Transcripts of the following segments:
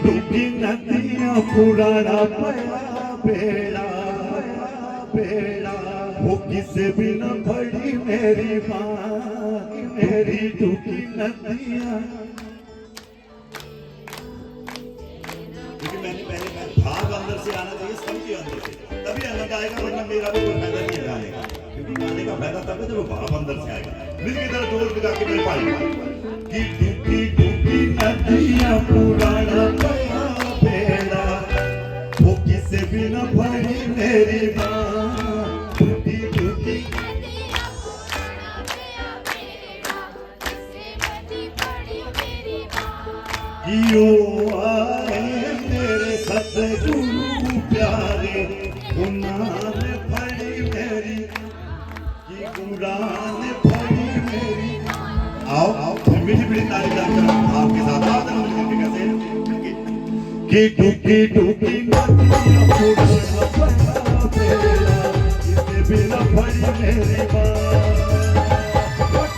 डूबी नदियाँ पुराना पया बेड़ा बेड़ा वो किसे भी न भरी मेरी माँ मेरी डूबी नदियाँ। क्योंकि मैंने पहले भाव अंदर से आना चाहिए, सबके अंदर से, तभी आनंद आएगा, वरना मेरा भी कोई फायदा नहीं है गाने का। क्योंकि गाने का फायदा तब है जब वो भाव अंदर से आएगा। मिलके तरह जोर लगा के मेरे पाई कि डूबी डूबी नदियाँ पुराना पया बेड़ा वो किसे भी न भरी मेरी माँ डूबी डूबी यो आए मेरे सतगुरु प्यारे उन्होंने पढ़ी मेरी कि कुरान पढ़ी मेरी। आओ आओ मीठी मीठी ताली बजाकर आपके साथ आदर करके कहते हैं कि डूबी डूबी नदियाँ पुराना पया बेड़ा किसे भी न भरी मेरी माँ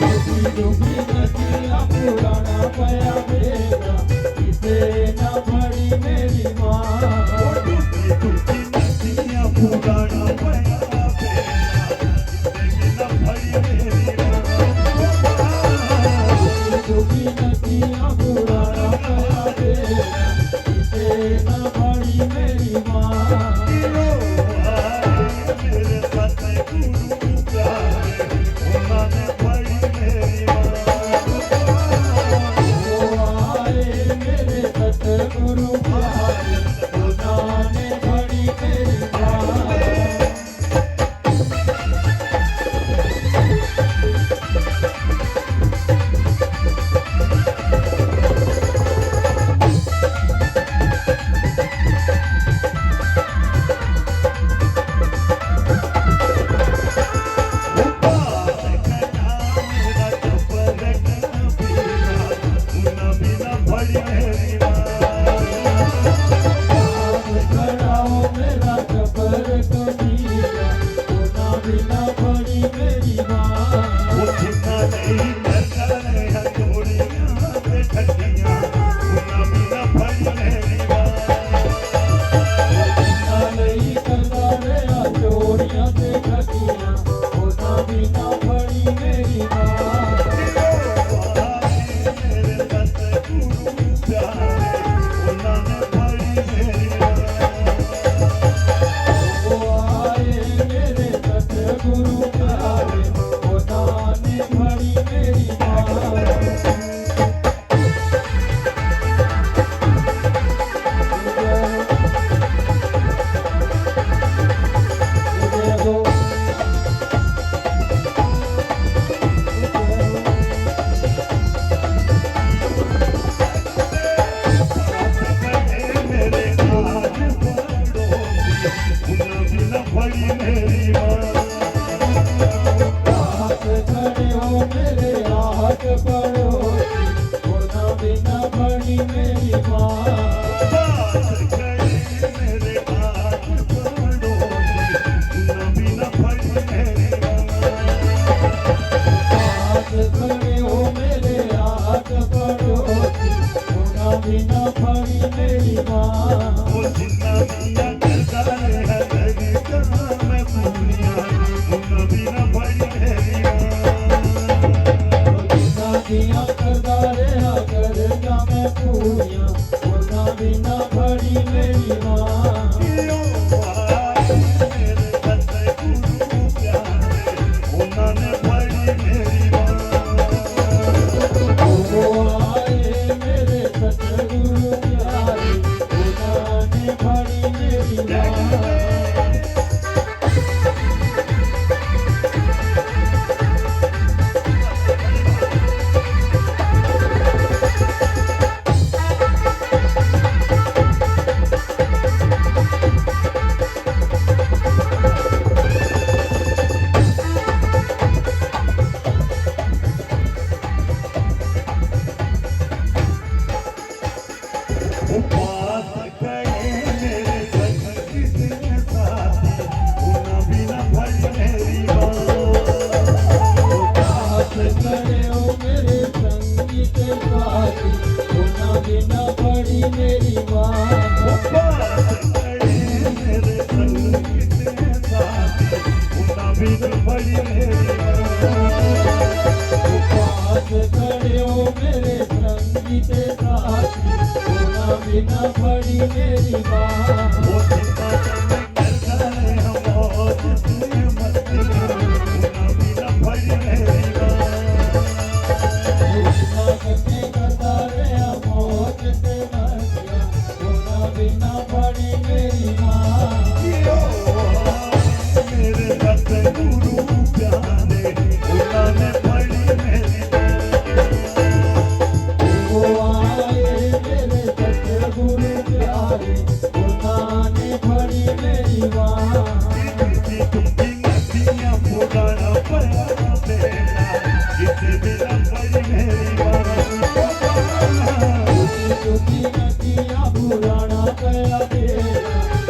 डूबी डूबी नदियाँ पुराना पया बेड़ा किसे न भरी मेरी माँ। डूबी डूबी नदियाँ पुराना पया बेड़ा किसे भी न भरी मेरी माँ डूबी नदियाँ पुराना पया बेड़ा किसे न भरी मेरी माँ। मेरे सतगुरु प्यारे उन्होंने पढ़ी मेरी माँ ओ आए मेरे सतगुरु प्यारे उन्होंने भरी मेरी माँ। मेरी बिना पड़ी मेरी माँ वो चिंता करने कर जाए हम और जितने मस्ती उना बिना भरी मेरी माँ उतना करने का रे मौत से मरिया उना बिना पड़ी मेरी माँ मेरे सतगुरु प्यारे उन्होंने पढ़ी मेरी वो आए मेरे सतगुरु प्यारे उन्होंने पड़ी मेरी माँ तुमकी नदियाँ पुराना पया बेला जिसे बिना पढ़ी मेरी उसकी नदियाँ पुराना गया तेरा